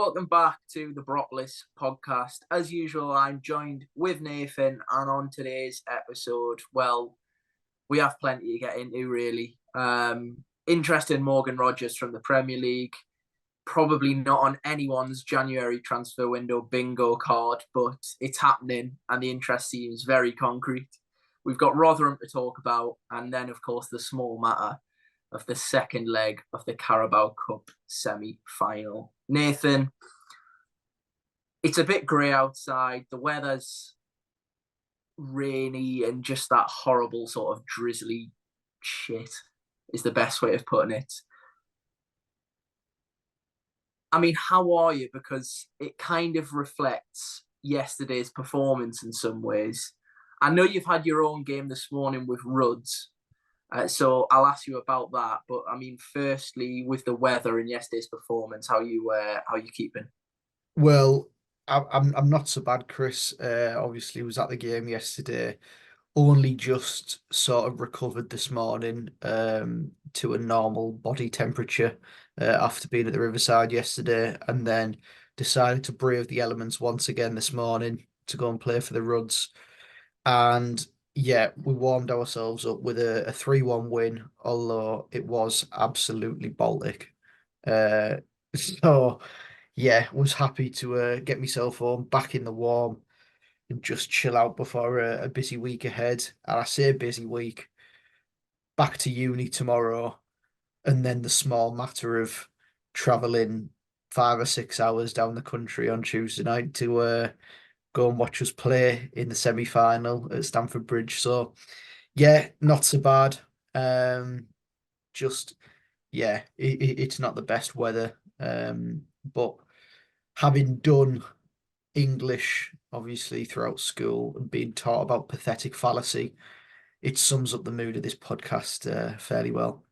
welcome back to the Boropolis podcast. As usual, I'm joined with Nathan, and on today's episode, well, we have plenty to get into, really. Interest in Morgan Rogers from the Premier League. Probably not on anyone's January transfer window bingo card, but it's happening, and the interest seems very concrete. We've got Rotherham to talk about, and then, of course, the small matter of the second leg of the Carabao Cup semi-final. Nathan, it's a bit grey outside. The weather's rainy and just that horrible sort of drizzly shit is the best way of putting it. I mean, how are you? Because it kind of reflects yesterday's performance in some ways. I know you've had your own game this morning with Ruds, so I'll ask you about that. But I mean, firstly, with the weather and yesterday's performance, how you keeping? Well, I'm not so bad, Chris. Obviously, was at the game yesterday. Only just sort of recovered this morning to a normal body temperature after being at the Riverside yesterday, and then decided to brave the elements once again this morning to go and play for the Ruds. And yeah, we warmed ourselves up with a 3-1 win, although it was absolutely Baltic. Uh, so yeah, was happy to get myself home back in the warm and just chill out before a busy week ahead. And I say busy week, back to uni tomorrow, and then the small matter of traveling 5 or 6 hours down the country on Tuesday night to go and watch us play in the semi-final at Stamford Bridge. So yeah, not so bad. Just yeah, it's not the best weather. But having done English, obviously, throughout school and being taught about pathetic fallacy, it sums up the mood of this podcast fairly well.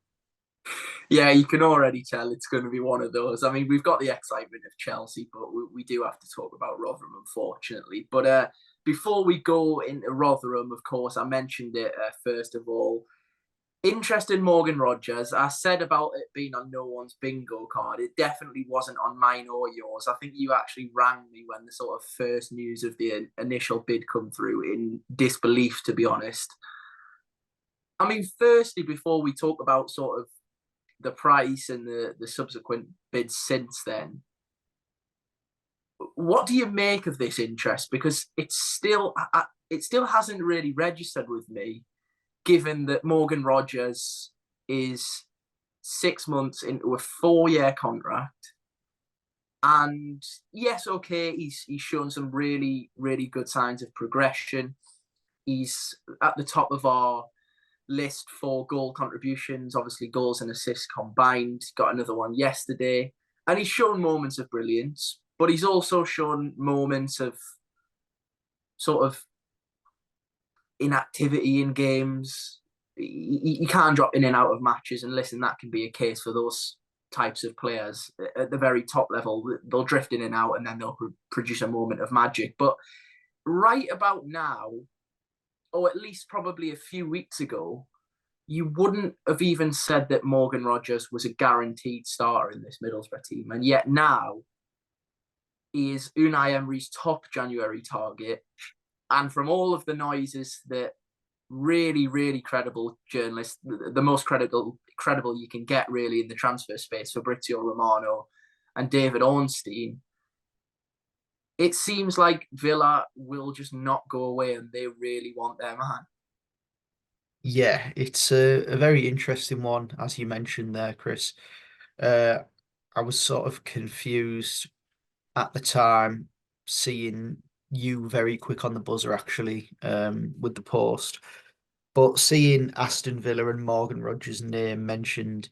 Yeah, you can already tell it's going to be one of those. I mean, we've got the excitement of Chelsea, but we do have to talk about Rotherham, unfortunately. But before we go into Rotherham, of course, I mentioned it first of all. Interest in Morgan Rogers. I said about it being on no one's bingo card. It definitely wasn't on mine or yours. I think you actually rang me when the sort of first news of the initial bid come through in disbelief, to be honest. I mean, firstly, before we talk about sort of the price and the subsequent bids since then, what do you make of this interest? Because it still hasn't really registered with me, given that Morgan Rogers is 6 months into a 4-year contract. And yes, okay, he's shown some really, really good signs of progression. He's at the top of our list for goal contributions, obviously goals and assists combined. Got another one yesterday. And he's shown moments of brilliance, but he's also shown moments of sort of inactivity in games. You can't drop in and out of matches, and listen, that can be a case for those types of players at the very top level. They'll drift in and out, and then they'll produce a moment of magic. But right about now, or at least probably a few weeks ago, you wouldn't have even said that Morgan Rogers was a guaranteed starter in this Middlesbrough team. And yet now, he is Unai Emery's top January target. And from all of the noises that really, really credible journalists, the most credible you can get really in the transfer space, Fabrizio Romano and David Ornstein, it seems like Villa will just not go away and they really want their man. Yeah, it's a very interesting one, as you mentioned there, Chris. Uh, I was sort of confused at the time, seeing you very quick on the buzzer actually with the post, but seeing Aston Villa and Morgan Rogers' name mentioned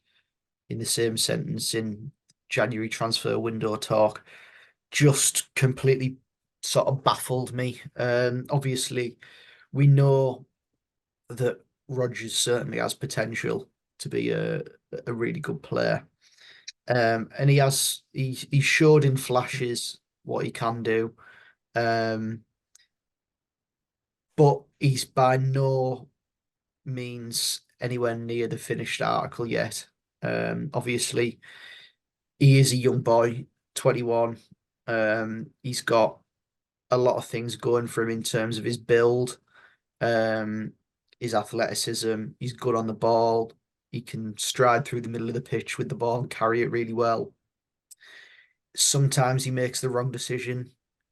in the same sentence in January transfer window talk just completely sort of baffled me. Obviously, we know that Rogers certainly has potential to be a really good player. And he showed in flashes what he can do. Um, but he's by no means anywhere near the finished article yet. Obviously, he is a young boy, 21. He's got a lot of things going for him in terms of his build, um, his athleticism. He's good on the ball. He can stride through the middle of the pitch with the ball and carry it really well. Sometimes he makes the wrong decision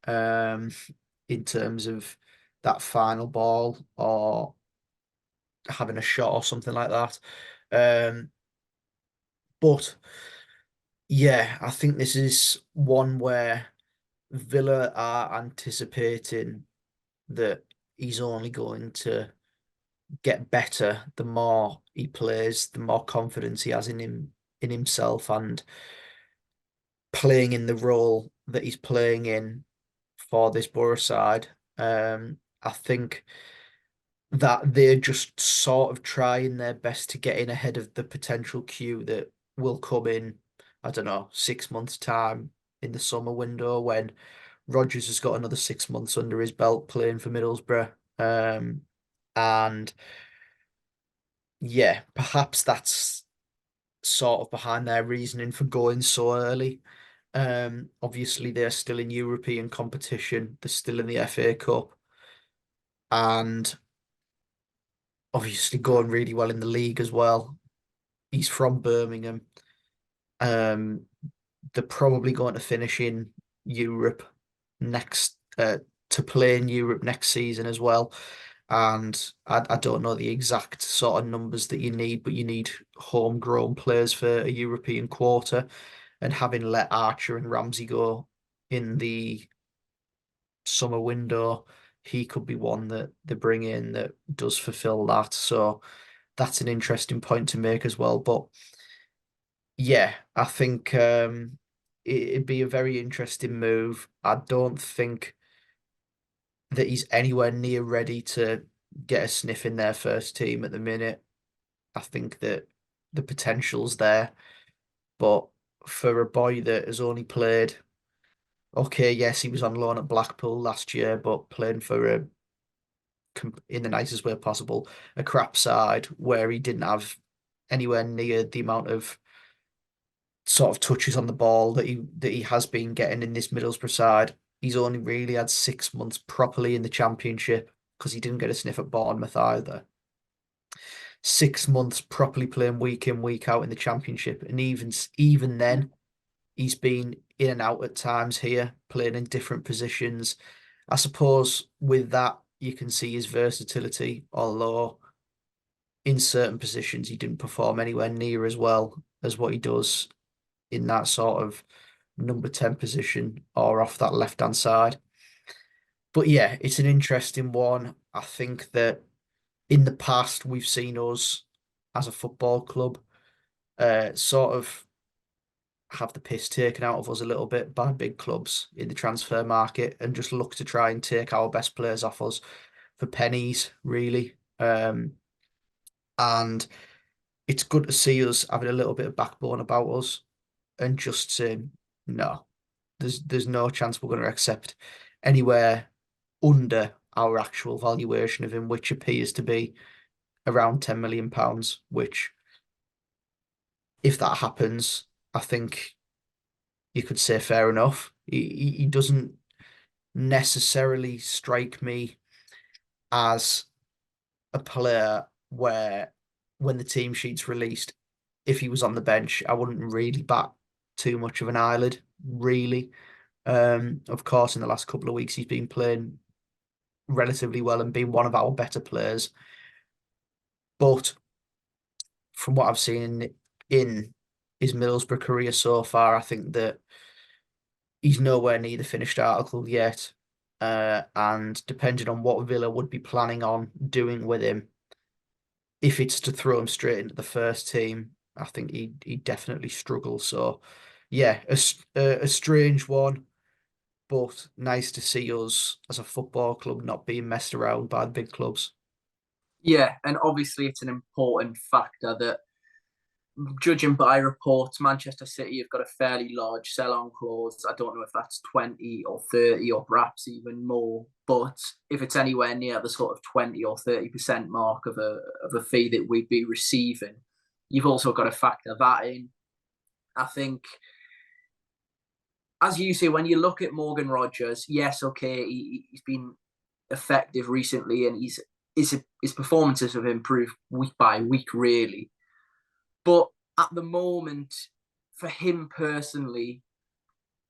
um, in terms of that final ball or having a shot or something like that. But yeah, I think this is one where Villa are anticipating that he's only going to get better the more he plays, the more confidence he has in himself and playing in the role that he's playing in for this Boro side. I think that they're just sort of trying their best to get in ahead of the potential queue that will come in, I don't know, 6 months' time in the summer window when Rodgers has got another 6 months under his belt playing for Middlesbrough. And yeah, perhaps that's sort of behind their reasoning for going so early. Obviously, they're still in European competition, they're still in the FA Cup, and obviously going really well in the league as well. He's from Birmingham. Um, they're probably going to finish in Europe next to play in Europe next season as well. And I don't know the exact sort of numbers that you need, but you need homegrown players for a European quarter. And having let Archer and Ramsey go in the summer window, he could be one that they bring in that does fulfill that. So that's an interesting point to make as well. But yeah, I think it'd be a very interesting move. I don't think that he's anywhere near ready to get a sniff in their first team at the minute. I think that the potential's there, but for a boy that has only played, okay, yes, he was on loan at Blackpool last year, but playing for in the nicest way possible, a crap side where he didn't have anywhere near the amount of sort of touches on the ball that he has been getting in this Middlesbrough side. He's only really had 6 months properly in the Championship because he didn't get a sniff at Bournemouth either. 6 months properly playing week in, week out in the Championship, and even then, he's been in and out at times here, playing in different positions. I suppose with that, you can see his versatility, although in certain positions he didn't perform anywhere near as well as what he does in that sort of number 10 position or off that left hand side. But yeah, it's an interesting one. I think that in the past, we've seen us as a football club sort of have the piss taken out of us a little bit by big clubs in the transfer market and just look to try and take our best players off us for pennies, really. And it's good to see us having a little bit of backbone about us and just saying, no, there's no chance we're going to accept anywhere under our actual valuation of him, which appears to be around £10 million, which if that happens, I think you could say fair enough. He doesn't necessarily strike me as a player where when the team sheet's released, if he was on the bench, I wouldn't really bat too much of an eyelid, really. Of course, in the last couple of weeks, he's been playing relatively well and been one of our better players. But from what I've seen in his Middlesbrough career so far, I think that he's nowhere near the finished article yet. And depending on what Villa would be planning on doing with him, if it's to throw him straight into the first team, I think he definitely struggles. So, yeah, a strange one, but nice to see us as a football club not being messed around by the big clubs. Yeah, and obviously it's an important factor that, judging by reports, Manchester City have got a fairly large sell-on clause. I don't know if that's 20 or 30 or perhaps even more. But if it's anywhere near the sort of 20 or 30% mark of a fee that we'd be receiving, you've also got to factor that in. I think as you say, when you look at Morgan Rogers, yes, okay, he's been effective recently, and his performances have improved week by week, really. But at the moment, for him personally,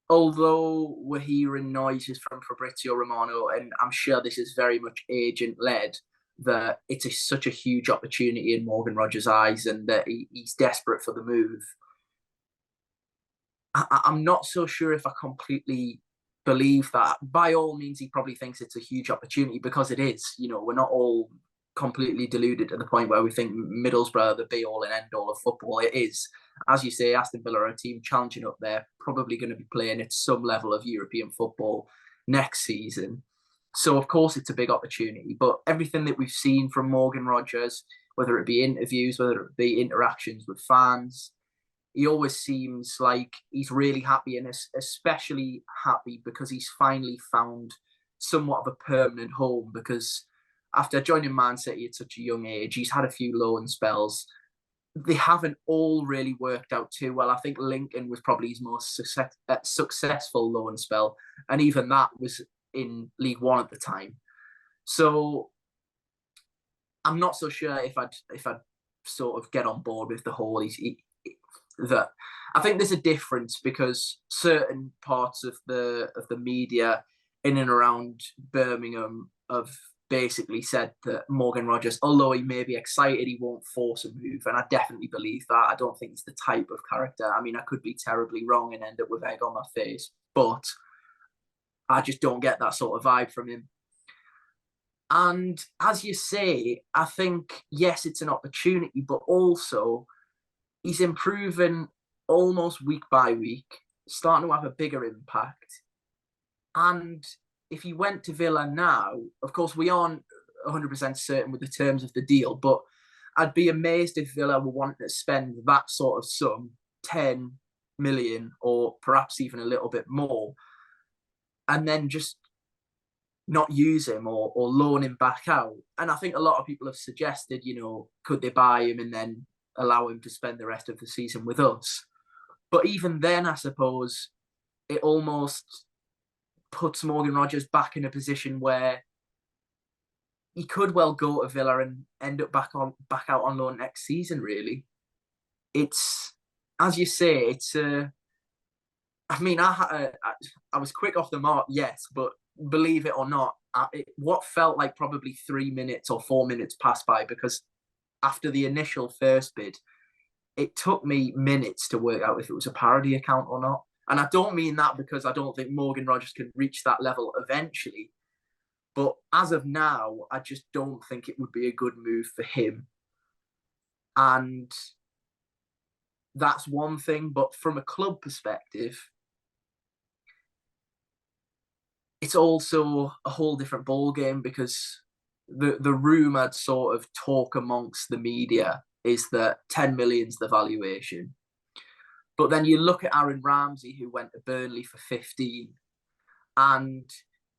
although we're hearing noises from Fabrizio Romano, and I'm sure this is very much agent led, that such a huge opportunity in Morgan Rogers' eyes, and that he's desperate for the move. I'm not so sure if I completely believe that. By all means, he probably thinks it's a huge opportunity, because it is. You know, we're not all completely deluded to the point where we think Middlesbrough are the be all and end all of football. It is. As you say, Aston Villa are a team challenging up there, probably going to be playing at some level of European football next season. So, of course, it's a big opportunity. But everything that we've seen from Morgan Rogers, whether it be interviews, whether it be interactions with fans, he always seems like he's really happy, and especially happy because he's finally found somewhat of a permanent home. Because after joining Man City at such a young age, he's had a few loan spells. They haven't all really worked out too well. I think Lincoln was probably his most successful loan spell, and even that was in League One at the time. So I'm not so sure if I'd sort of get on board with the whole that. I think there's a difference, because certain parts of the media in and around Birmingham have basically said that Morgan Rogers, although he may be excited, he won't force a move, and I definitely believe that. I don't think he's the type of character. I mean, I could be terribly wrong and end up with egg on my face, but I just don't get that sort of vibe from him. And as you say, I think, yes, it's an opportunity, but also he's improving almost week by week, starting to have a bigger impact. And if he went to Villa now, of course, we aren't 100% certain with the terms of the deal, but I'd be amazed if Villa were wanting to spend that sort of sum, 10 million, or perhaps even a little bit more, and then just not use him, or loan him back out. And I think a lot of people have suggested, could they buy him and then allow him to spend the rest of the season with us? But even then, I suppose it almost puts Morgan Rogers back in a position where he could well go to Villa and end up back out on loan next season. Really, it's, as you say, it's I mean, I was quick off the mark, yes, but believe it or not, what felt like probably 3 minutes or 4 minutes passed by, because after the initial first bid, it took me minutes to work out if it was a parody account or not. And I don't mean that because I don't think Morgan Rogers can reach that level eventually. But as of now, I just don't think it would be a good move for him. And that's one thing. But from a club perspective, it's also a whole different ballgame, because the rumoured sort of talk amongst the media is that 10 million's the valuation. But then you look at Aaron Ramsey, who went to Burnley for 15, and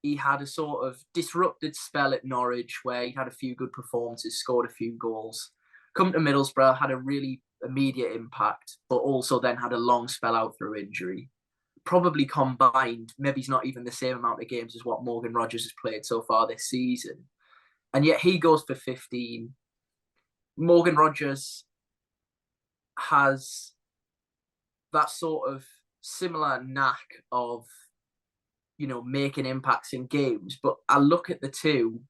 he had a sort of disrupted spell at Norwich where he had a few good performances, scored a few goals. Come to Middlesbrough, had a really immediate impact, but also then had a long spell out through injury. Probably combined, maybe he's not even the same amount of games as what Morgan Rogers has played so far this season. And yet he goes for 15. Morgan Rogers has that sort of similar knack of, making impacts in games. But I look at the two,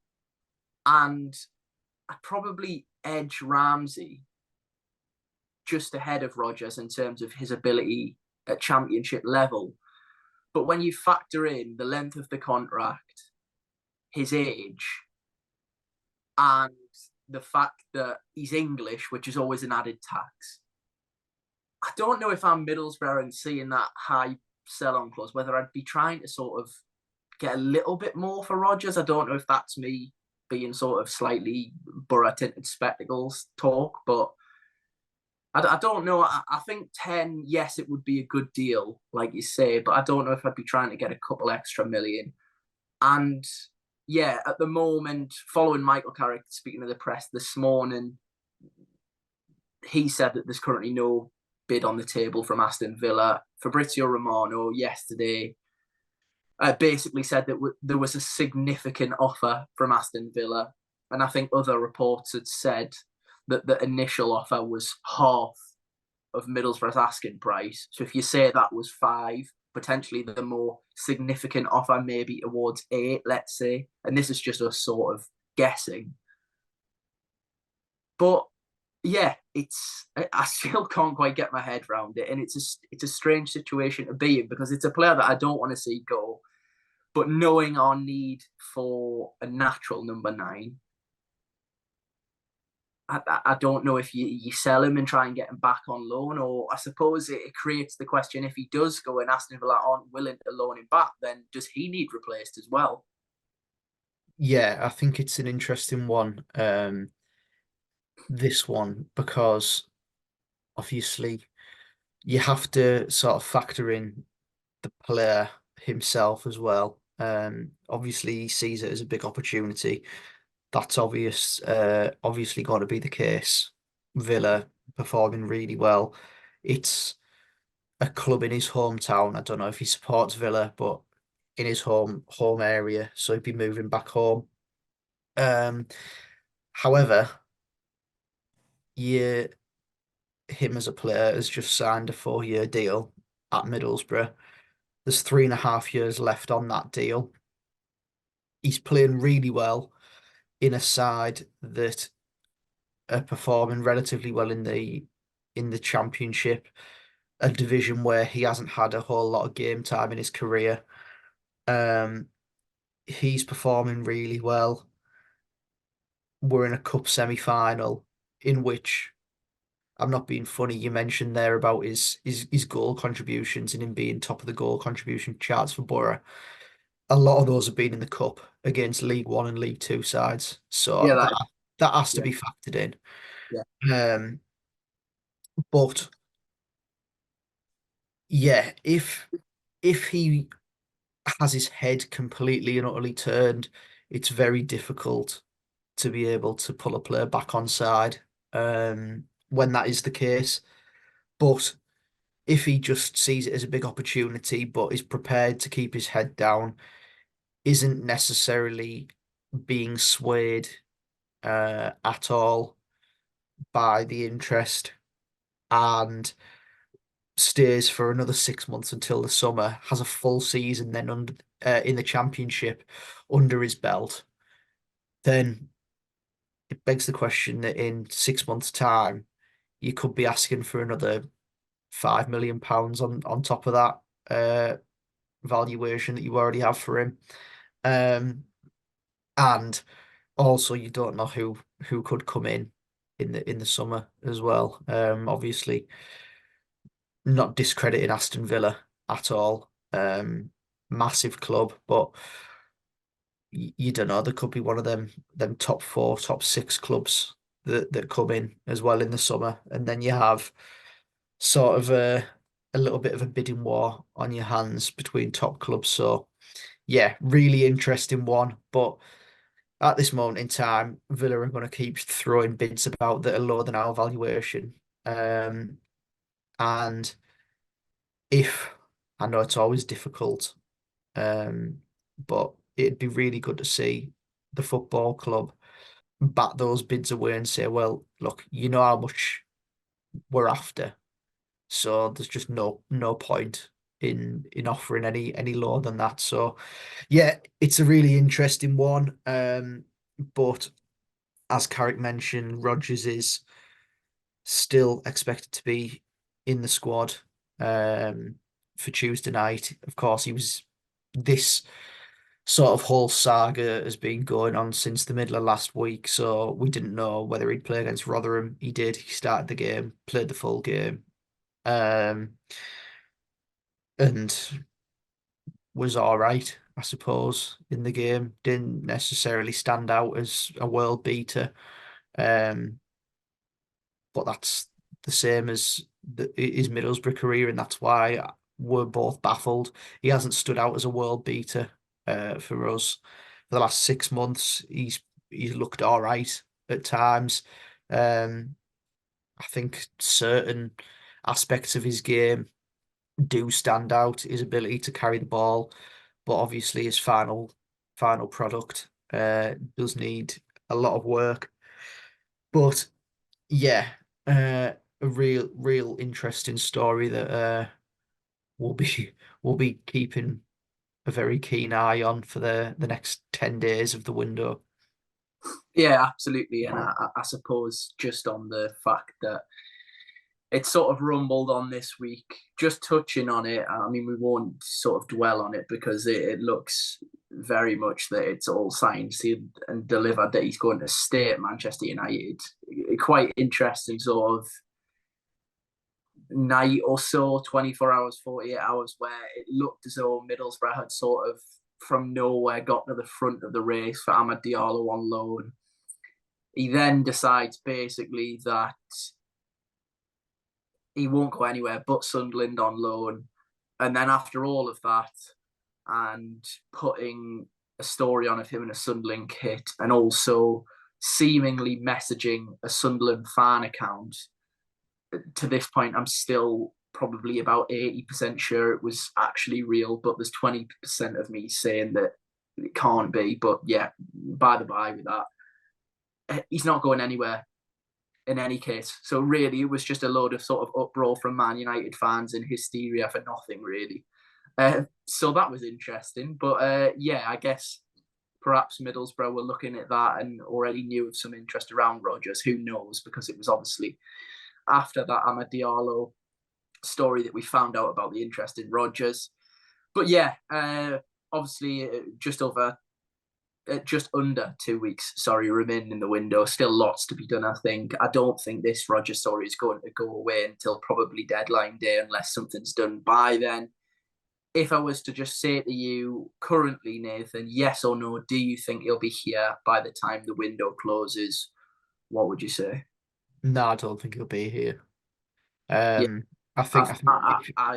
and I probably edge Ramsey just ahead of Rogers in terms of his ability at championship level. But when you factor in the length of the contract, his age, and the fact that he's English, which is always an added tax, I don't know if I'm Middlesbrough and seeing that high sell-on clause, whether I'd be trying to sort of get a little bit more for Rogers. I don't know if that's me being sort of slightly Boro-tinted spectacles talk, but I don't know. I think 10, yes, it would be a good deal, like you say, but I don't know if I'd be trying to get a couple extra million. And yeah, at the moment, following Michael Carrick speaking to the press this morning, he said that there's currently no bid on the table from Aston Villa. Fabrizio Romano yesterday basically said that there was a significant offer from Aston Villa, and I think other reports had said that the initial offer was half of Middlesbrough's asking price. So if you say that was 5, potentially the more significant offer maybe towards 8, let's say, and this is just us sort of guessing. But yeah, I still can't quite get my head around it, and it's a strange situation to be in because it's a player that I don't want to see go. But knowing our need for a natural number 9, I don't know if you sell him and try and get him back on loan, or I suppose it creates the question, if he does go and Aston Villa aren't willing to loan him back, then does he need replaced as well? Yeah, I think it's an interesting one. This one, because obviously you have to sort of factor in the player himself as well. Obviously he sees it as a big opportunity. That's obvious. Obviously got to be the case. Villa performing really well. It's a club in his hometown. I don't know if he supports Villa, but in his home area, so he'd be moving back home. Um, However, yeah, him as a player has just signed a 4-year deal at Middlesbrough. There's 3.5 years left on that deal. He's playing really well in a side that are performing relatively well in the championship, a division where he hasn't had a whole lot of game time in his career. Um, he's performing really well. We're in a cup semi-final in which I'm not being funny. You mentioned there about his goal contributions and him being top of the goal contribution charts for Boro. A lot of those have been in the cup against League One and League Two sides, so Yeah, that has to yeah, be factored in. yeah, Um, but yeah, if he has his head completely and utterly turned, it's very difficult to be able to pull a player back on side when that is the case. But if he just sees it as a big opportunity, but is prepared to keep his head down, isn't necessarily being swayed at all by the interest, and stays for another 6 months until the summer, has a full season then under in the championship under his belt, then it begs the question that in 6 months' time, you could be asking for another £5 million on top of that valuation that you already have for him. Um, and also you don't know who could come in the summer as well. Obviously not discrediting Aston Villa at all. Massive club, but you don't know. There could be one of them top 4, top 6 clubs that come in as well in the summer, and then you have sort of a little bit of a bidding war on your hands between top clubs. So yeah, really interesting one. But at this moment in time, Villa are going to keep throwing bids about that are lower than our valuation. And if I know it's always difficult, um, but it'd be really good to see the football club bat those bids away and say, well, look, you know how much we're after. So there's just no point in offering any lower than that. So yeah, it's a really interesting one. But as Carrick mentioned, Rodgers is still expected to be in the squad for Tuesday night. Of course, he was this sort of whole saga has been going on since the middle of last week, so we didn't know whether he'd play against Rotherham. He did. He started the game, played the full game, um, and was all right, I suppose, in the game. Didn't necessarily stand out as a world beater, um, but that's the same as his Middlesbrough career, and that's why we're both baffled. He hasn't stood out as a world beater for us for the last 6 months. He's looked all right at times. Um, I think certain aspects of his game do stand out. His ability to carry the ball, but obviously his final product does need a lot of work. But yeah, a real interesting story that we'll be we'll be keeping a very keen eye on for the next 10 days of the window. Yeah, absolutely. And I suppose just on the fact that it's sort of rumbled on this week, just touching on it. I mean, we won't sort of dwell on it because it looks very much that it's all signed, sealed, and delivered that he's going to stay at Manchester United. Quite interesting sort of night or so, 24 hours, 48 hours, where it looked as though Middlesbrough had sort of from nowhere got to the front of the race for Amad Diallo on loan. He then decides basically that he won't go anywhere but Sunderland on loan. And then after all of that, and putting a story on of him in a Sunderland kit, and also seemingly messaging a Sunderland fan account, to this point, I'm still probably about 80% sure it was actually real, but there's 20% of me saying that it can't be. But yeah, by the by with that, he's not going anywhere in any case. So really, it was just a load of sort of uproar from Man United fans and hysteria for nothing, really. So that was interesting. But yeah, I guess perhaps Middlesbrough were looking at that and already knew of some interest around Rodgers. Who knows? Because it was obviously after that Amad Diallo story that we found out about the interest in Rodgers. But yeah, obviously just under 2 weeks, remaining in the window. Still lots to be done, I think. I don't think this Rodgers story is going to go away until probably deadline day unless something's done by then. If I was to just say to you currently, Nathan, yes or no, do you think he'll be here by the time the window closes? What would you say? No, I don't think he'll be here. Yeah, I think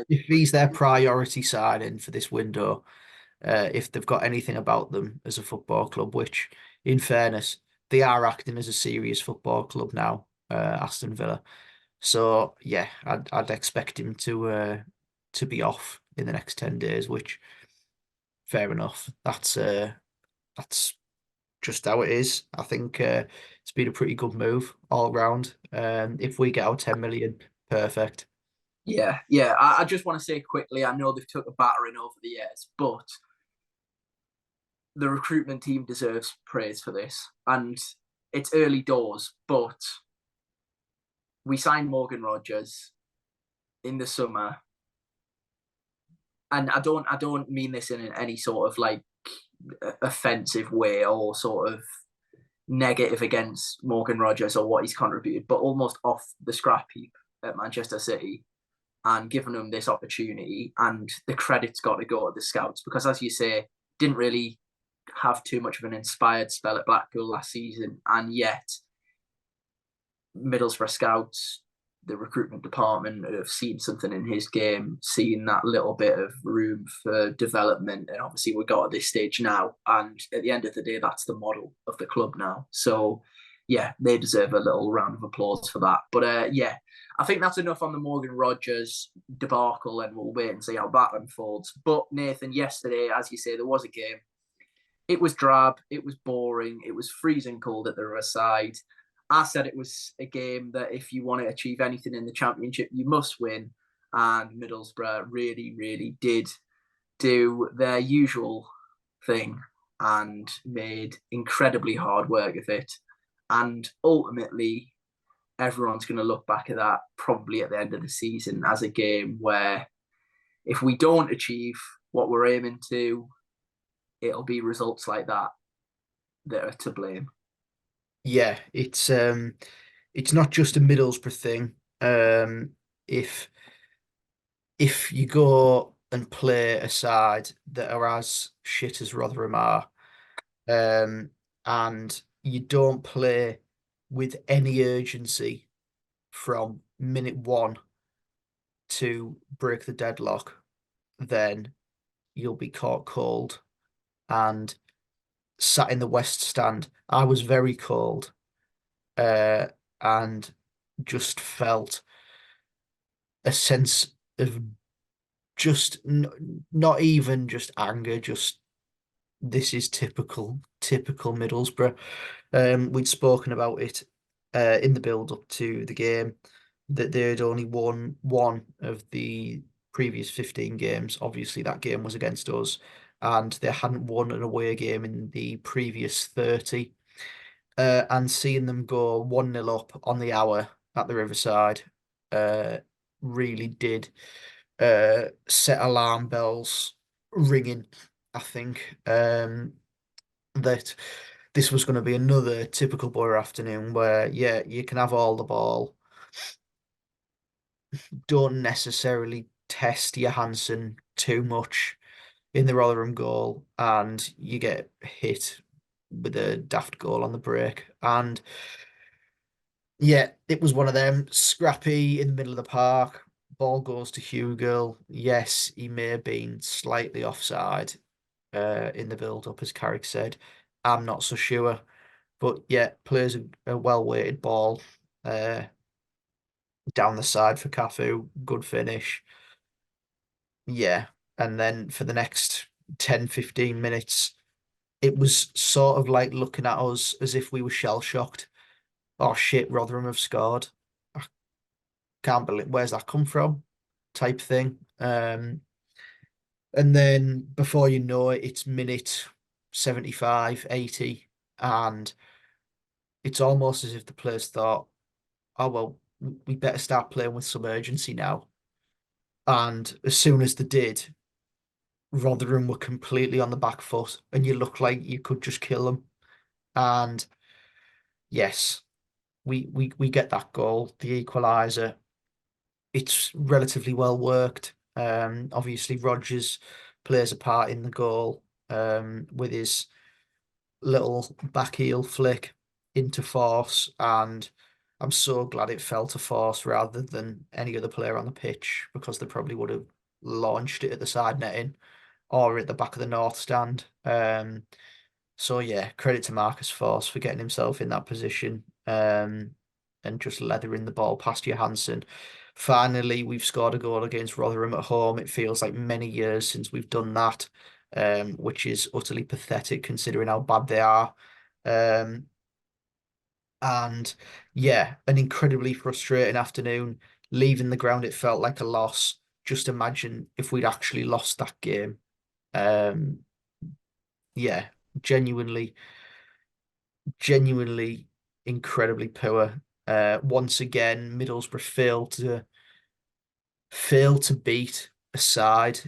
if he's their priority signing for this window, if they've got anything about them as a football club, which in fairness, they are acting as a serious football club now, Aston Villa. So yeah, I'd expect him to be off in the next 10 days, which fair enough. That's just how it is. I think it's been a pretty good move all round. If we get our 10 million, perfect. yeah. I just want to say quickly, I know they've took a battering over the years, but the recruitment team deserves praise for this. And it's early doors, but we signed Morgan Rodgers in the summer. And I don't mean this in any sort of like offensive way or sort of negative against Morgan Rodgers or what he's contributed, but almost off the scrap heap at Manchester City and given him this opportunity. And the credit's got to go to the scouts because, as you say, didn't really have too much of an inspired spell at Blackpool last season. And yet, Middlesbrough scouts, the recruitment department have seen something in his game, seen that little bit of room for development. And obviously we got at this stage now. And at the end of the day, that's the model of the club now. So yeah, they deserve a little round of applause for that. But yeah, I think that's enough on the Morgan Rodgers debacle, and we'll wait and see how that unfolds. But Nathan, yesterday, as you say, there was a game. It was drab, it was boring, it was freezing cold at the other side. I said it was a game that if you want to achieve anything in the championship, you must win. And Middlesbrough really, really did do their usual thing and made incredibly hard work of it. And ultimately, everyone's going to look back at that probably at the end of the season as a game where if we don't achieve what we're aiming to, it'll be results like that that are to blame. Yeah, it's not just a Middlesbrough thing. If if you go and play a side that are as shit as Rotherham are, and you don't play with any urgency from minute one to break the deadlock, then you'll be caught cold. And sat in the West Stand, I was very cold, and just felt a sense of just not even just anger, just this is typical Middlesbrough. We'd spoken about it in the build up to the game that they'd only won one of the previous 15 games. Obviously, that game was against us, and they hadn't won an away game in the previous 30. And seeing them go 1-0 up on the hour at the Riverside really did set alarm bells ringing, I think. That this was going to be another typical Boro afternoon where, yeah, you can have all the ball, don't necessarily test Johansson too much in the Rotherham goal, and you get hit with a daft goal on the break. And yeah, it was one of them scrappy in the middle of the park. Ball goes to Hugill. Yes, he may have been slightly offside in the build-up, as Carrick said. I'm not so sure. But yeah, plays a well-weighted ball uh, down the side for Cafu. Good finish. Yeah. And then for the next 10, 15 minutes, it was sort of like looking at us as if we were shell-shocked. Oh shit, Rotherham have scored. I can't believe where's that come from? Type thing. And then before you know it, it's minute 75, 80, and it's almost as if the players thought, oh well, we better start playing with some urgency now. And as soon as they did, Rotherham were completely on the back foot, and you look like you could just kill them. And yes, we get that goal, the equaliser. It's relatively well worked. Obviously Rodgers plays a part in the goal with his little back heel flick into force, and I'm so glad it fell to force rather than any other player on the pitch, because they probably would have launched it at the side netting or at the back of the north stand. So yeah, credit to Marcus Forss for getting himself in that position and just leathering the ball past Johansson. Finally, we've scored a goal against Rotherham at home. It feels like many years since we've done that, which is utterly pathetic considering how bad they are. Um, and yeah, an incredibly frustrating afternoon. Leaving the ground, it felt like a loss. Just imagine if we'd actually lost that game. Um, yeah, genuinely, genuinely incredibly poor. Once again, Middlesbrough failed to beat a side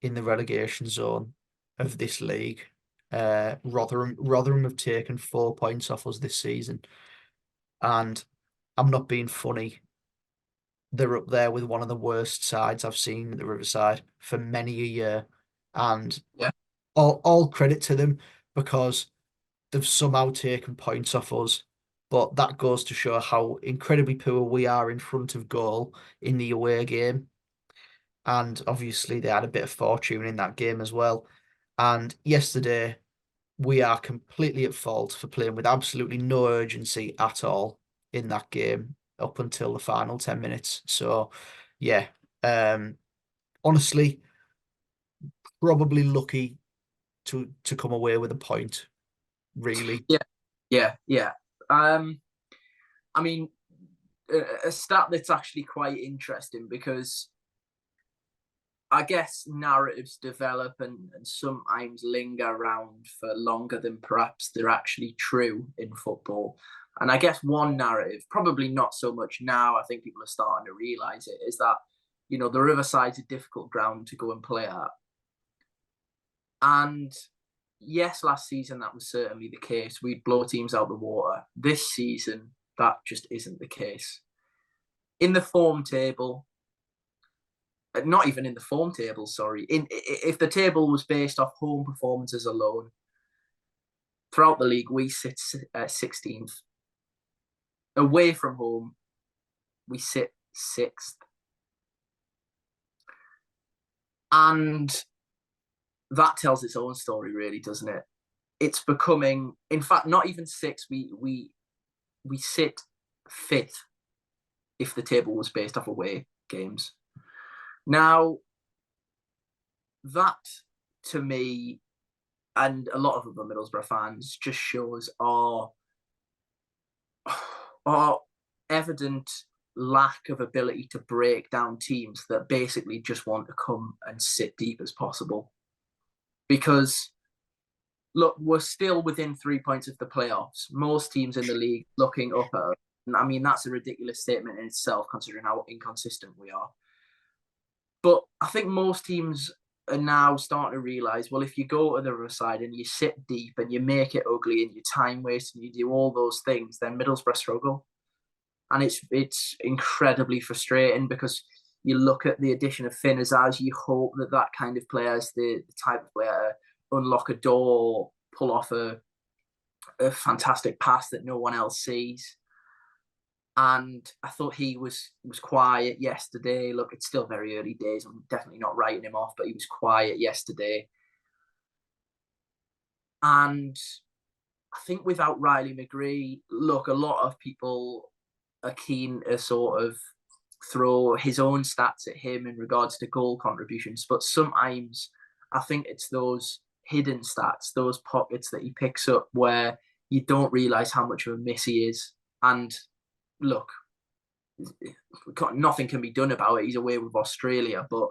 in the relegation zone of this league. Rotherham have taken 4 points off us this season, and I'm not being funny. They're up there with one of the worst sides I've seen at the Riverside for many a year, and Yeah. all credit to them because they've somehow taken points off us. But that goes to show how incredibly poor we are in front of goal in the away game. And obviously, they had a bit of fortune in that game as well. And yesterday, we are completely at fault for playing with absolutely no urgency at all in that game up until the final 10 minutes. So, yeah, honestly, probably lucky to come away with a point, really. Yeah, yeah. I mean, a stat that's actually quite interesting, because I guess narratives develop and sometimes linger around for longer than perhaps they're actually true in football. And I guess one narrative, probably not so much now, I think people are starting to realise it, is that, the Riverside's a difficult ground to go and play at. And yes, last season that was certainly the case. We'd blow teams out the water. This season, that just isn't the case. In the form table, not even in the form table, sorry. If the table was based off home performances alone, throughout the league, we sit 16th. Away from home, we sit 6th. And that tells its own story, really, doesn't it? It's becoming, in fact, not even 6th. We sit 5th if the table was based off away. games. Now, that to me, and a lot of other Middlesbrough fans, just shows our evident lack of ability to break down teams that basically just want to come and sit deep as possible. Because look, we're still within 3 points of the playoffs. Most teams in the league looking up at us. And I mean, that's a ridiculous statement in itself, considering how inconsistent we are. But I think most teams are now starting to realise, well, if you go to the other side and you sit deep and you make it ugly and you time waste and you do all those things, then Middlesbrough struggle. And it's incredibly frustrating because you look at the addition of Finn Azaz, you hope that kind of player is the type of player to unlock a door, pull off a fantastic pass that no one else sees. And I thought he was quiet yesterday. Look, it's still very early days. I'm definitely not writing him off, but he was quiet yesterday. And I think without Riley McGree, look, a lot of people are keen to sort of throw his own stats at him in regards to goal contributions. But sometimes I think it's those hidden stats, those pockets that he picks up where you don't realise how much of a miss he is. And look, nothing can be done about it. He's away with Australia, but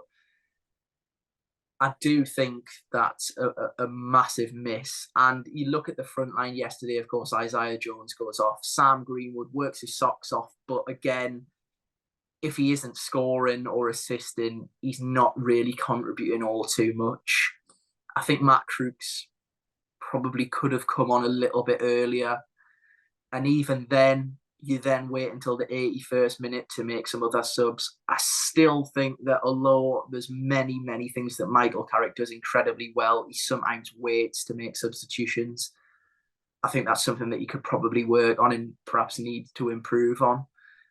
I do think that's a massive miss. And you look at the front line yesterday, of course, Isaiah Jones goes off. Sam Greenwood works his socks off. But again, if he isn't scoring or assisting, he's not really contributing all too much. I think Matt Crooks probably could have come on a little bit earlier. And even then, you then wait until the 81st minute to make some other subs. I still think that although there's many, many things that Michael Carrick does incredibly well, he sometimes waits to make substitutions. I think that's something that you could probably work on and perhaps need to improve on.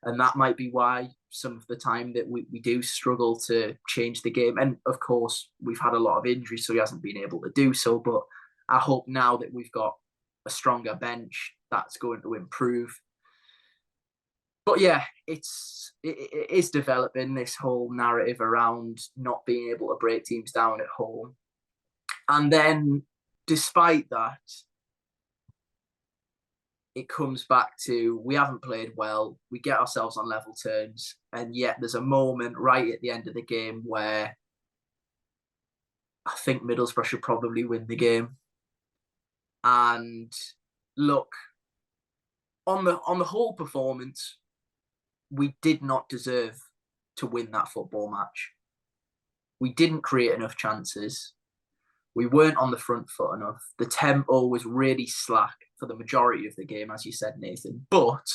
And that might be why some of the time that we do struggle to change the game. And of course, we've had a lot of injuries, so he hasn't been able to do so. But I hope now that we've got a stronger bench, that's going to improve. But yeah, it is developing, this whole narrative around not being able to break teams down at home. And then despite that, it comes back to we haven't played well, we get ourselves on level terms, and yet there's a moment right at the end of the game where I think Middlesbrough should probably win the game. And look, on the whole performance, we did not deserve to win that football match. We didn't create enough chances. We weren't on the front foot enough. The tempo was really slack for the majority of the game, as you said, Nathan. But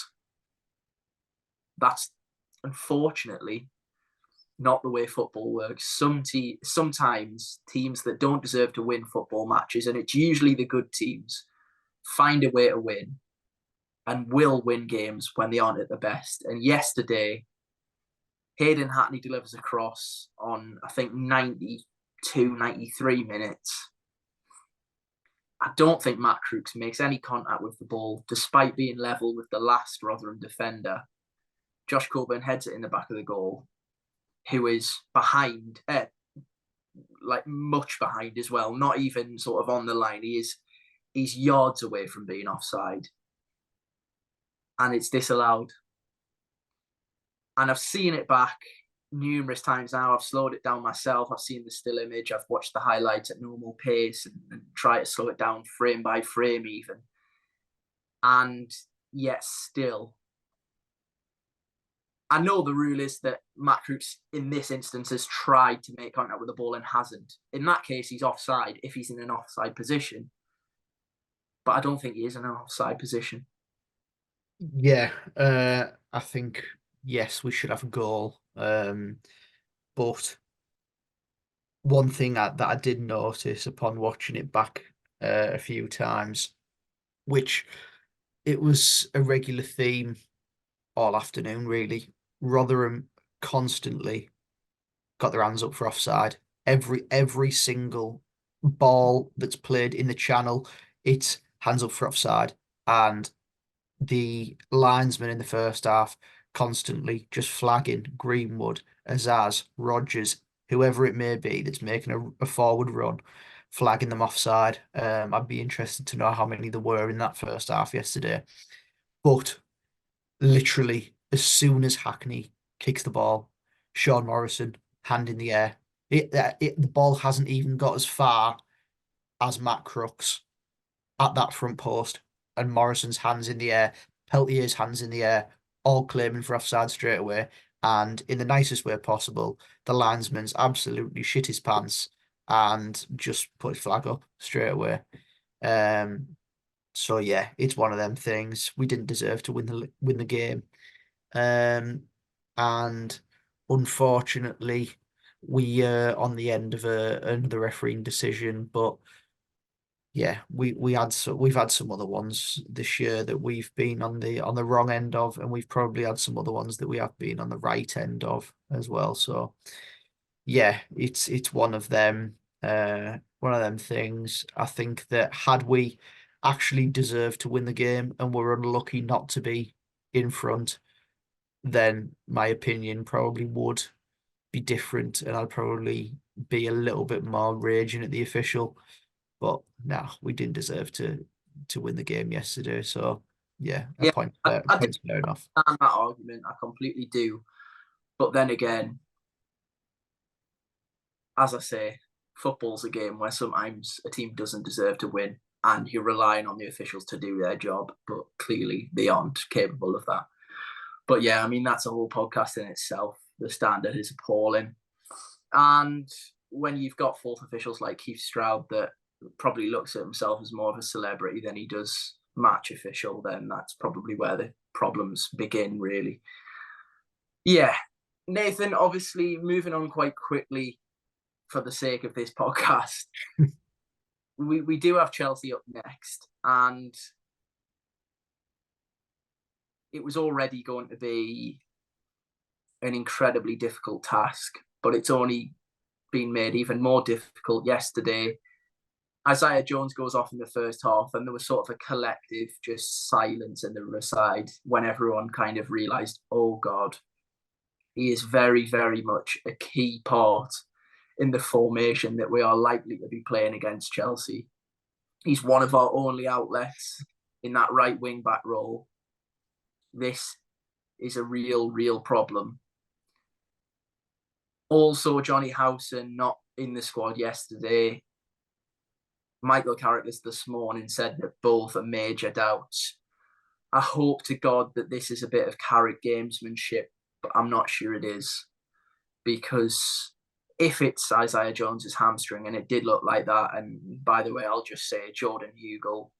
that's unfortunately not the way football works. Sometimes teams that don't deserve to win football matches, and it's usually the good teams, find a way to win and will win games when they aren't at the best. And yesterday, Hayden Hackney delivers a cross on, I think, 92, 93 minutes. I don't think Matt Crooks makes any contact with the ball, despite being level with the last Rotherham defender. Josh Coburn heads it in the back of the goal, who is behind, like much behind as well, not even sort of on the line. He's yards away from being offside. And it's disallowed. And I've seen it back numerous times now. I've slowed it down myself. I've seen the still image. I've watched the highlights at normal pace and try to slow it down frame by frame even. And yet still, I know the rule is that Matt Crooks in this instance has tried to make contact with the ball and hasn't. In that case, he's offside if he's in an offside position. But I don't think he is in an offside position. Yeah, I think, yes, we should have a goal. But one thing that I did notice upon watching it back a few times, which it was a regular theme all afternoon, really. Rotherham constantly got their hands up for offside. Every single ball that's played in the channel, it's hands up for offside. And the linesman in the first half constantly just flagging Greenwood, Azaz, Rodgers, whoever it may be that's making a forward run, flagging them offside. I'd be interested to know how many there were in that first half yesterday. But literally, as soon as Hackney kicks the ball, Sean Morrison, hand in the air. The ball hasn't even got as far as Matt Crooks at that front post, and Morrison's hands in the air, Peltier's hands in the air, all claiming for offside straight away. And in the nicest way possible, the linesman's absolutely shit his pants and just put his flag up straight away. So yeah, it's one of them things. We didn't deserve to win the game. And unfortunately, we on the end of another refereeing decision, but yeah, we've had some other ones this year that we've been on the wrong end of, and we've probably had some other ones that we have been on the right end of as well. So yeah, it's one of them things. I think that had we actually deserved to win the game and were unlucky not to be in front, then my opinion probably would be different, and I'd probably be a little bit more raging at the official. But no, we didn't deserve to win the game yesterday. So yeah, Yeah, I do point's fair enough. understand that argument. I completely do. But then again, as I say, football's a game where sometimes a team doesn't deserve to win, and you're relying on the officials to do their job, but clearly they aren't capable of that. But yeah, I mean, that's a whole podcast in itself. The standard is appalling. And when you've got fourth officials like Keith Stroud that probably looks at himself as more of a celebrity than he does match official, then that's probably where the problems begin, really. Yeah. Nathan, obviously, moving on quite quickly for the sake of this podcast, we do have Chelsea up next, and it was already going to be an incredibly difficult task, but it's only been made even more difficult yesterday. Isaiah Jones goes off in the first half, and there was sort of a collective just silence in the other side when everyone kind of realised, oh God, he is very, very much a key part in the formation that we are likely to be playing against Chelsea. He's one of our only outlets in that right wing back role. This is a real, real problem. Also, Johnny Howson not in the squad yesterday. Michael Carrick this morning said that both are major doubts. I hope to God that this is a bit of Carrick gamesmanship, but I'm not sure it is. Because if it's Isaiah Jones's hamstring, and it did look like that, and by the way, I'll just say Jordan Hugill,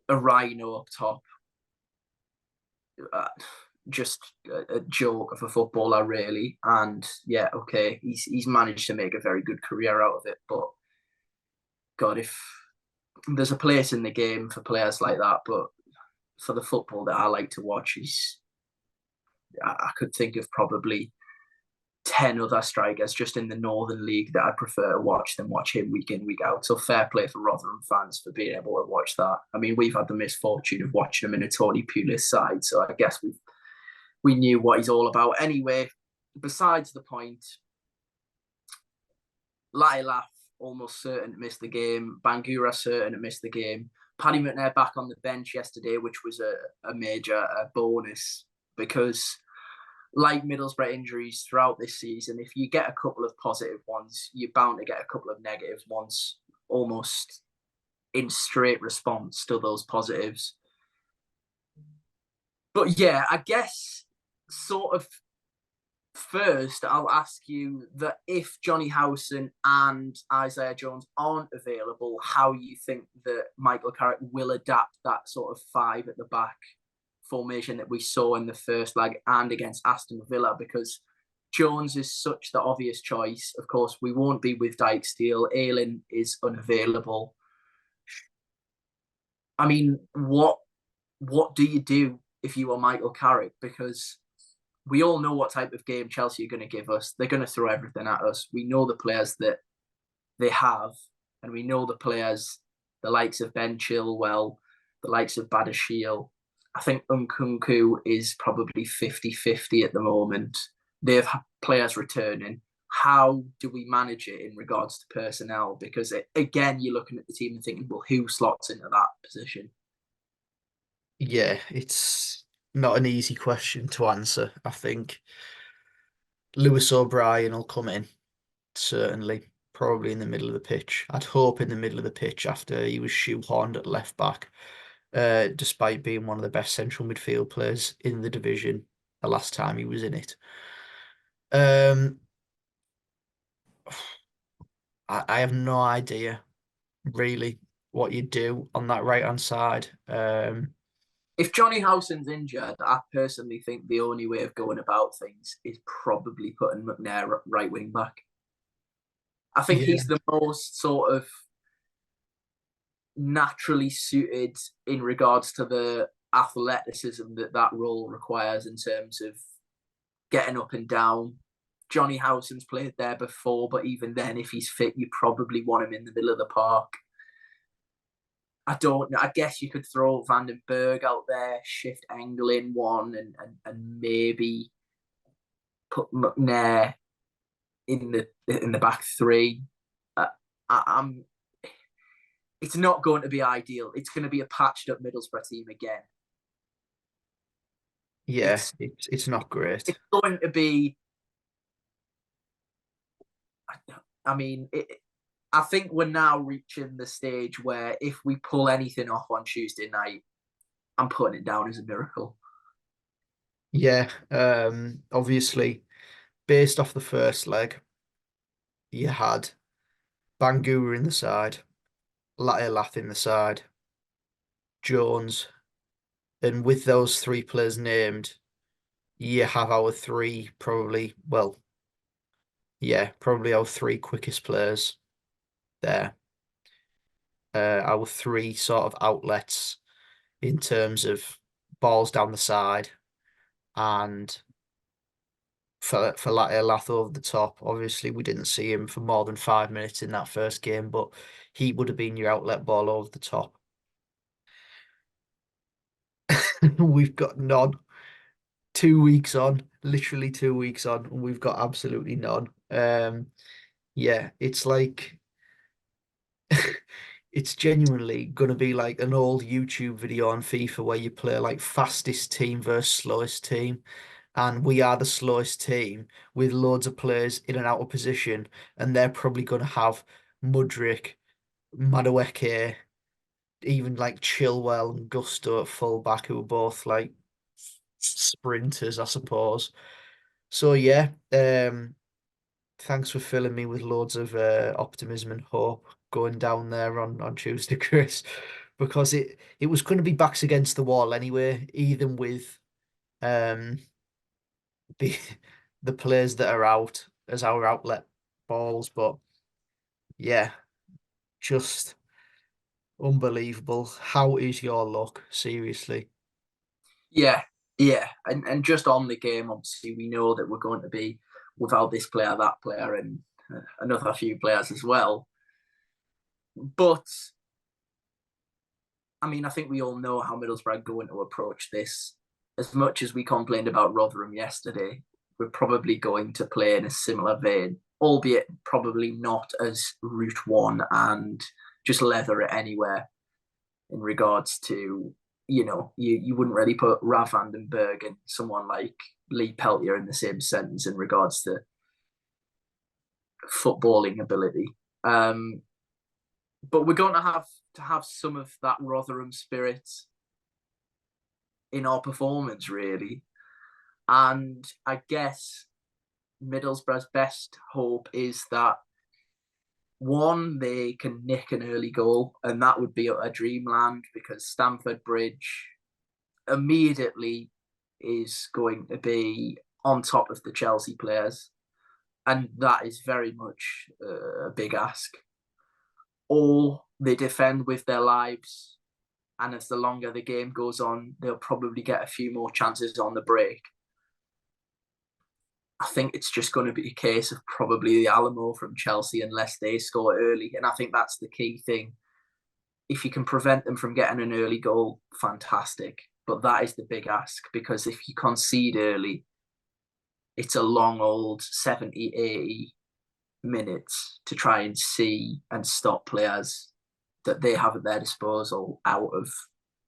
a rhino up top, just a joke of a footballer, really. And yeah, okay, he's managed to make a very good career out of it, but God, if there's a place in the game for players like that, but for the football that I like to watch, I could think of probably 10 other strikers just in the Northern League that I'd prefer to watch than watch him week in, week out. So fair play for Rotherham fans for being able to watch that. I mean, we've had the misfortune of watching him in a Tony Pulis side, so I guess we knew what he's all about. Anyway, besides the point, Lailaf almost certain to miss the game. Bangura certain to miss the game. Paddy McNair back on the bench yesterday, which was a major bonus because, like Middlesbrough injuries throughout this season, if you get a couple of positive ones, you're bound to get a couple of negative ones almost in straight response to those positives. But yeah, I guess sort of first, I'll ask you that if Johnny Howson and Isaiah Jones aren't available, how you think that Michael Carrick will adapt that sort of five at the back formation that we saw in the first leg and against Aston Villa, because Jones is such the obvious choice. Of course, we won't be with Dijksteel. Ayling is unavailable. I mean, what do you do if you are Michael Carrick? Because we all know what type of game Chelsea are going to give us. They're going to throw everything at us. We know the players that they have, and we know the players, the likes of Ben Chilwell, the likes of Badiashile, I think Nkunku is probably 50-50 at the moment. They have players returning. How do we manage it in regards to personnel? Because again, you're looking at the team and thinking, well, who slots into that position? Yeah, it's not an easy question to answer. I think Lewis O'Brien will come in, certainly, probably in the middle of the pitch. I'd hope in the middle of the pitch after he was shoehorned at left back, despite being one of the best central midfield players in the division the last time he was in it. Um, I have no idea really what you do on that right hand side. If Johnny Howson's injured, I personally think the only way of going about things is probably putting McNair right wing back. I think Yeah, he's the most sort of naturally suited in regards to the athleticism that that role requires in terms of getting up and down. Johnny Howson's played there before, but even then, if he's fit, you probably want him in the middle of the park. I don't know. I guess you could throw Van den Berg out there, shift Engel in one, and maybe put McNair in the back three. I'm. It's not going to be ideal. It's going to be a patched up Middlesbrough team again. yeah, It's it's not great. it's going to be. I mean, I think we're now reaching the stage where if we pull anything off on Tuesday night, I'm putting it down as a miracle. Yeah, obviously, based off the first leg, you had Bangura in the side, Lath in the side, Jones, and with those three players named, you have our three probably, well, yeah, probably our three quickest players there. Our three sort of outlets in terms of balls down the side and for Lath over the top. Obviously, we didn't see him for more than 5 minutes in that first game, but he would have been your outlet ball over the top. We've got none. 2 weeks on, literally 2 weeks on, and we've got absolutely none. Yeah, it's like it's genuinely gonna be like an old YouTube video on FIFA where you play like fastest team versus slowest team, and we are the slowest team with loads of players in and out of position, and they're probably gonna have Mudryk, Madueke, even like Chilwell and Gusto at fullback, who are both like sprinters, I suppose. So yeah, thanks for filling me with loads of optimism and hope going down there on Tuesday, Chris, because it was going to be backs against the wall anyway, even with um the the players that are out as our outlet balls. But yeah, just unbelievable. How is your luck? Seriously. Yeah, yeah, and just on the game, obviously, we know that we're going to be without this player, that player, and another few players as well. But I mean, I think we all know how Middlesbrough are going to approach this. As much as we complained about Rotherham yesterday, we're probably going to play in a similar vein, albeit probably not as route one and just leather it anywhere in regards to, you wouldn't really put Rav van den Berg and someone like Lee Peltier in the same sentence in regards to footballing ability. Um, but we're going to have some of that Rotherham spirit in our performance, really. And I guess Middlesbrough's best hope is that one, they can nick an early goal, and that would be a dreamland because Stamford Bridge immediately is going to be on top of the Chelsea players, and that is very much a big ask. Or they defend with their lives, and as the longer the game goes on, they'll probably get a few more chances on the break. I think it's just going to be a case of probably the Alamo from Chelsea unless they score early. And I think that's the key thing. If you can prevent them from getting an early goal, fantastic. but that is the big ask, because if you concede early, it's a long old 70, 80 minutes to try and see and stop players that they have at their disposal out of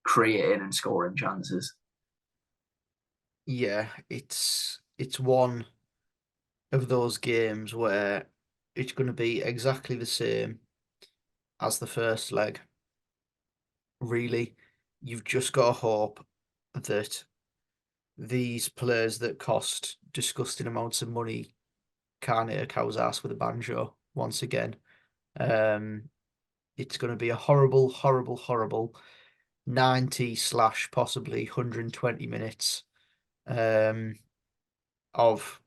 creating and scoring chances. Yeah, it's one of those games where it's going to be exactly the same as the first leg. Really, you've just got to hope that these players that cost disgusting amounts of money can't hit a cow's ass with a banjo once again. Um, it's going to be a horrible, horrible, horrible 90 slash possibly 120 minutes of,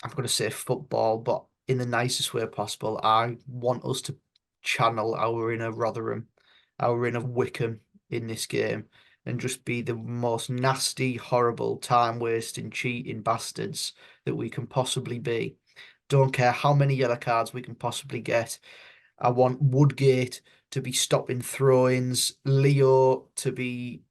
I'm going to say football, but in the nicest way possible. I want us to channel our inner Rotherham, our inner Wickham in this game, and just be the most nasty, horrible, time-wasting, cheating bastards that we can possibly be. Don't care how many yellow cards we can possibly get. I want Woodgate to be stopping throw-ins, Leo to be,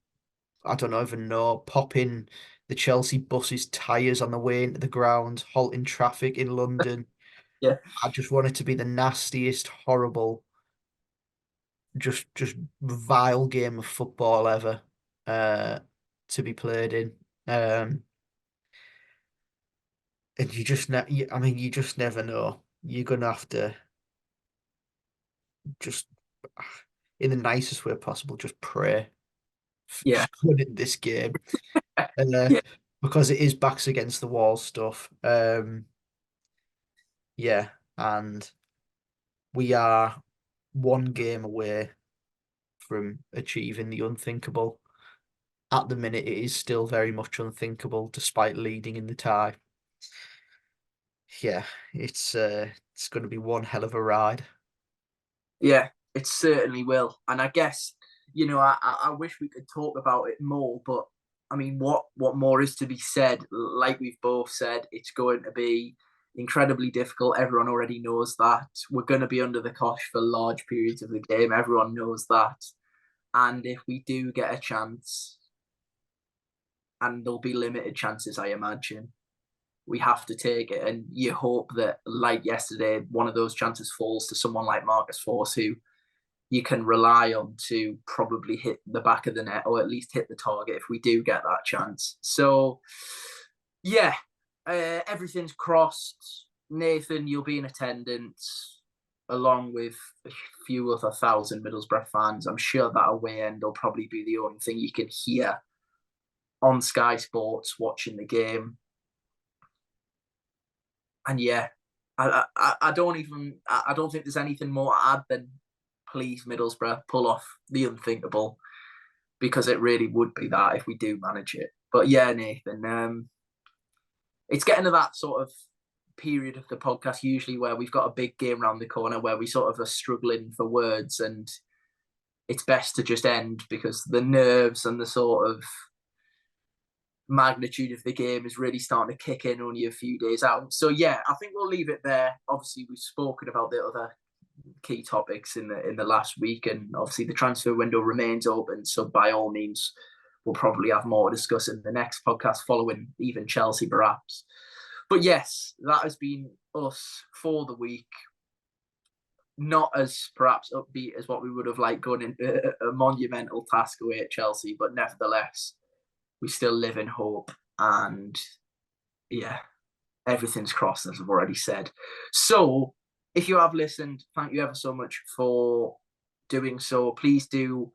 I don't even know, popping the Chelsea bus's tyres on the way into the ground, halting traffic in London. Yeah, I just want it to be the nastiest, horrible, just vile game of football ever to be played in. And you just I mean, you just never know. You're gonna have to just, in the nicest way possible, just pray for yeah, just winning this game. Uh, yeah, because it is backs against the wall stuff. Yeah, and we are one game away from achieving the unthinkable. At the minute, it is still very much unthinkable, despite leading in the tie. Yeah, it's going to be one hell of a ride. yeah. It certainly will. And I guess, I wish we could talk about it more, but I mean, what more is to be said? Like we've both said, it's going to be incredibly difficult. Everyone already knows that. We're going to be under the cosh for large periods of the game. Everyone knows that. And if we do get a chance, and there'll be limited chances, I imagine, we have to take it. And you hope that, like yesterday, one of those chances falls to someone like Marcus Force, who you can rely on to probably hit the back of the net, or at least hit the target if we do get that chance. So, yeah, everything's crossed. Nathan, you'll be in attendance along with a few other thousand Middlesbrough fans. I'm sure that away end will probably be the only thing you can hear on Sky Sports watching the game. And yeah, I don't think there's anything more to add than please Middlesbrough pull off the unthinkable, because it really would be that if we do manage it. But yeah, Nathan, it's getting to that sort of period of the podcast usually where we've got a big game around the corner where we sort of are struggling for words, and it's best to just end, because the nerves and the sort of magnitude of the game is really starting to kick in only a few days out. So yeah, I think we'll leave it there. Obviously, we've spoken about the other key topics in the last week, and obviously the transfer window remains open. So by all means, we'll probably have more to discuss in the next podcast following even Chelsea, perhaps. But yes, that has been us for the week. Not as perhaps upbeat as what we would have liked going into a monumental task away at Chelsea, but nevertheless, we still live in hope. And yeah, everything's crossed, as I've already said. So if you have listened, thank you ever so much for doing so. Please do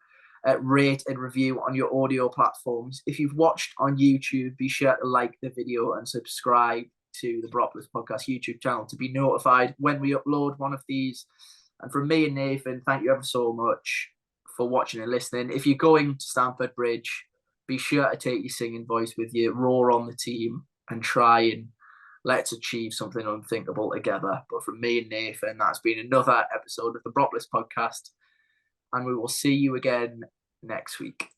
rate and review on your audio platforms. If you've watched on YouTube, be sure to like the video and subscribe to the Boropolis Podcast YouTube channel to be notified when we upload one of these. And from me and Nathan, thank you ever so much for watching and listening. If you're going to Stamford Bridge, be sure to take your singing voice with you, roar on the team, and try and let's achieve something unthinkable together. But from me and Nathan, that's been another episode of the Boropolis Podcast, and we will see you again next week.